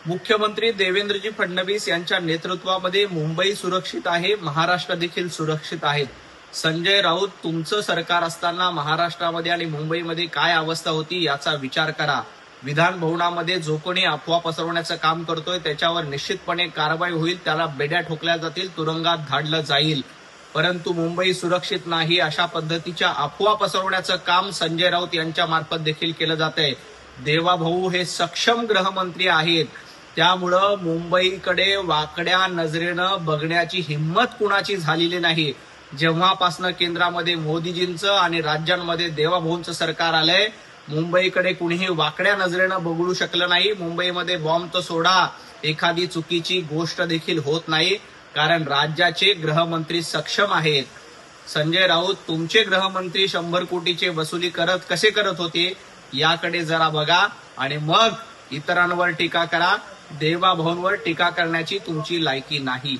मुख्यमंत्री देवेंद्रजी फडणवीस यांच्या नेतृत्वामध्ये मुंबई सुरक्षित आहे, महाराष्ट्र देखील सुरक्षित आहे. संजय राऊत, तुमचं सरकार असताना महाराष्ट्रामध्ये आणि मुंबईमध्ये काय अवस्था होती याचा विचार करा. विधान भवनामध्ये जो कोणी अफवा पसरवण्याचं काम करतोय त्याच्यावर निश्चितपणे कारवाई होईल, त्याला बेड्या ठोकल्या जातील, तुरुंगात धाडलं जाईल. परंतु मुंबई सुरक्षित नाही अशा पद्धतीच्या अफवा पसरवण्याचं काम संजय राऊत यांच्या मार्फत देखील केलं जात आहे. देवाभाऊ हे सक्षम गृहमंत्री आहेत, त्यामुळं मुंबईकडे वाकड्या नजरेनं बघण्याची हिंमत कुणाची झालेली नाही. जेव्हापासनं केंद्रामध्ये मोदीजींचं आणि राज्यांमध्ये देवाभाऊंचं सरकार आलंय, मुंबईकडे कुणीही वाकड्या नजरेनं बघू शकलं नाही. मुंबईमध्ये बॉम्ब तर सोडा, एखादी चुकीची गोष्ट देखील होत नाही, कारण राज्याचे गृहमंत्री सक्षम आहेत. संजय राऊत, तुमचे गृहमंत्री 100 कोटीचे वसुली कसे करत होते याकडे जरा बघा आणि मग इतरांवर टीका करा. देवाभाऊंवर टीका करण्याची तुमची लायकी नाही.